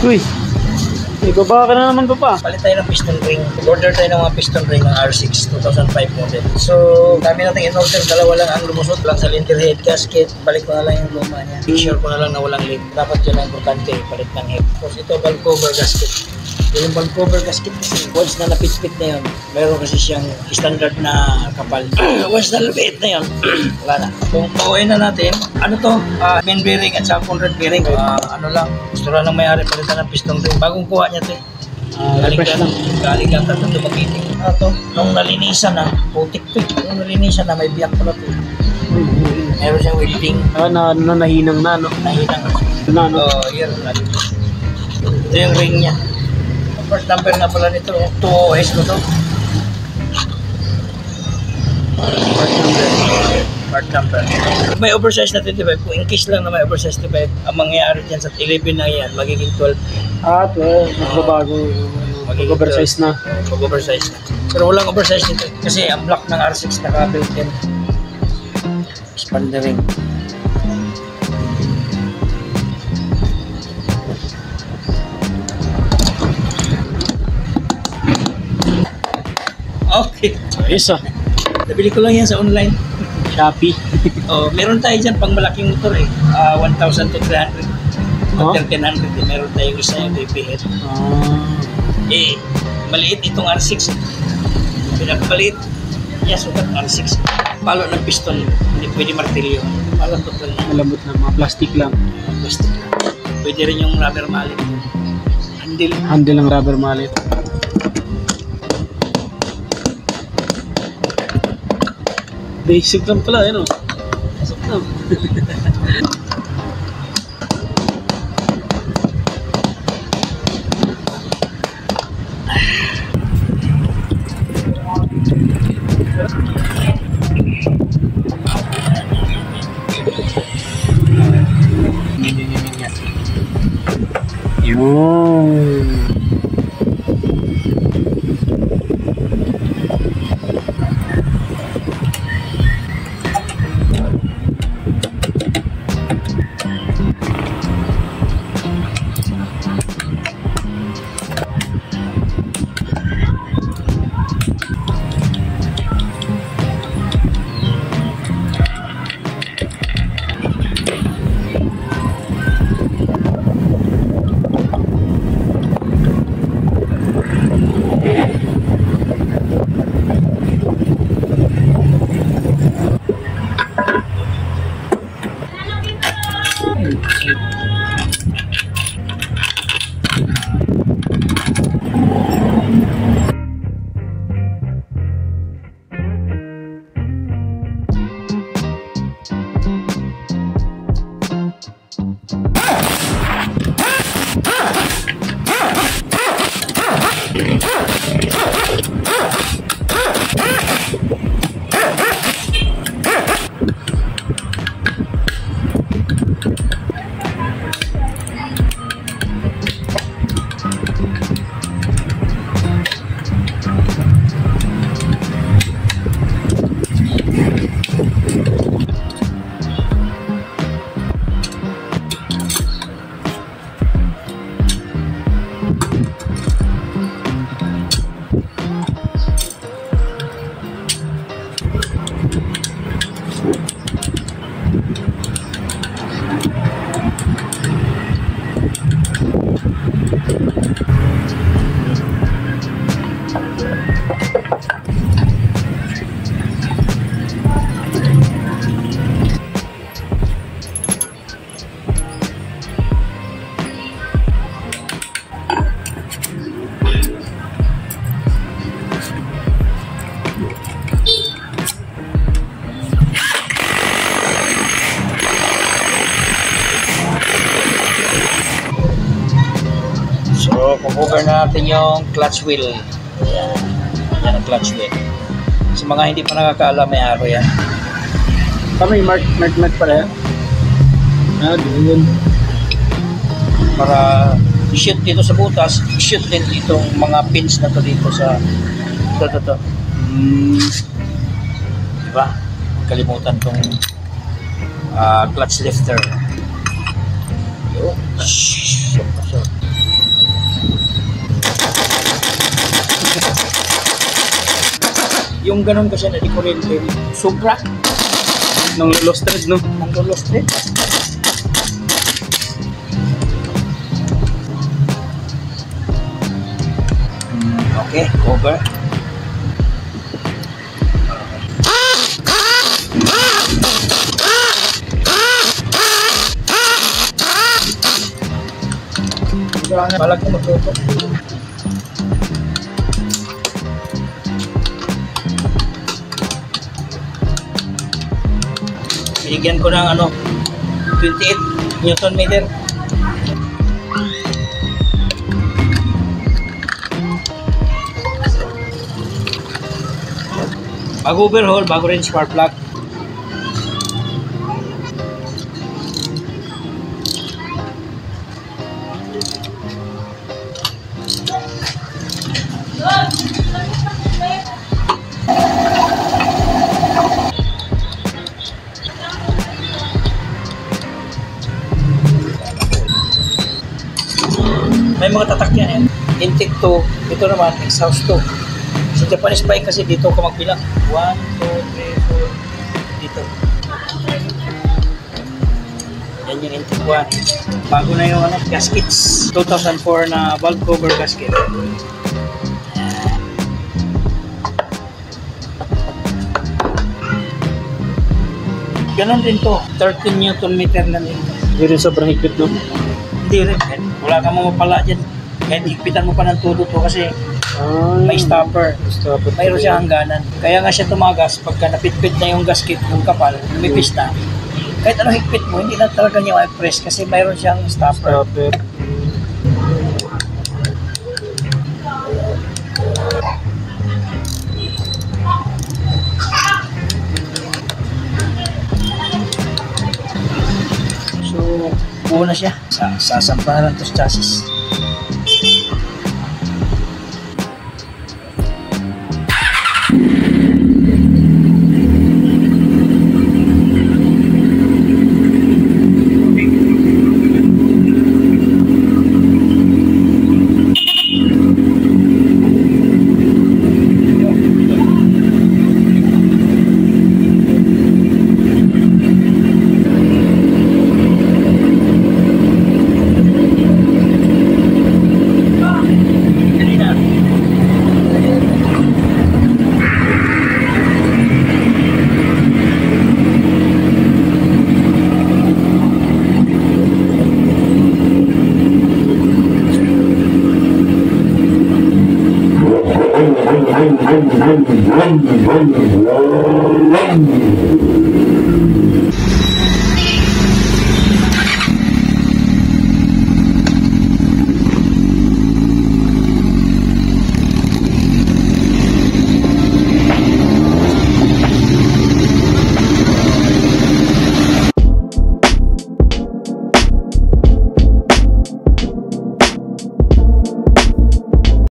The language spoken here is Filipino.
Uy, ibaba ka na naman pa. Palit tayo ng piston ring. Order tayo ng mga piston ring ng R6 2005 model. So, kami natin in-order, dalawa lang ang lumusot lang sa cylinder head gasket. Balik ko na lang yung luma niya. Make sure ko na lang na walang leak. Dapat yun ang importante, palit ng head. Tapos ito, valve cover gasket. Yung valve cover gasket kasi, once na napit-pit na yun, meron kasi siyang standard na kapal. Once na lapit na yun, wala na. Kung pauwiin na natin, ano to? Main bearing at saka conrod bearing. Ano lang, gusto lang ng may-ari palitan ng piston ring. Bagong kuha niya to eh. Galing ka tatang dumagiting. Ito, nung nalinisan na, putik to eh. Nung nalinisan na, may biyak pala to eh. Meron siyang welding. Nahinang na, no? Nahinang na, no? Yan na. Ito yung ring niya. First number na pala nito, 2OS mo to. Part number. May oversize na 25. Kung in case lang na may oversize 25, ang mangyayari dyan sa 11 na yan, magiging 12. 12. Magbabago. Mag-oversize na. Mag-oversize na. Pero walang oversize nito. Kasi ang block ng R6 naka-built in. Expander ring. Okay. Yes, Nabili ko lang yan sa online. Shopee. Meron tayo dyan pang malaking motor eh. 1,000 to 300. 1,300 eh. Meron tayong isa yung baby head. Maliit itong R6. Pinapaliit. Yes, sukat R6. Palo ng piston. Hindi pwede martilyo. Palo total na. Malambot na. Mga plastic lang. Plastic lang. Pwede rin yung rubber mallet. Handle ng rubber mallet. Basic lang pala, yun o. Pasok na. Yun. So, kukuha na natin yung clutch wheel. Yan. Yan ang clutch wheel. Sa mga hindi pa nakakaalam, may aro yan. May mark pala yan. Doon. Para i-shoot dito sa butas, i-shoot din itong mga pins na to dito sa ito. Diba? Kalimutan tong clutch lifter. yung ganun kasi na di kuryente. Sobra. Nang lost thread, no? Ang lost thread. Okay, cover. Balag ko magluto. Binigyan ko ng 28 Newton meter. Bago overhaul, bago rin spark plug. May mga tatak yan eh. Intake 2, ito naman exhaust 2. Sa Japanese bike kasi dito ka magbilang. 1, 2, 3, 4. Dito. Yan yung intake 1. Bago na yung gaskets. 2004 na valve cover gasket. Ganon din to. 13 Newton meter na din. Hindi rin sobrang higpit, no? Hindi rin. Wala kang mamapala dyan. Kahit higpitan mo pa ng todo to kasi may stopper. Mayroon siya hangganan. Kaya nga siya tumagas pagka napitpit na yung gasket, yung kapal, lumipis na. Kahit ano higpit mo, hindi na talaga niya ma-press kasi mayroon siyang stopper. So, buo na siya. Sasampa na lang ito sa chassis.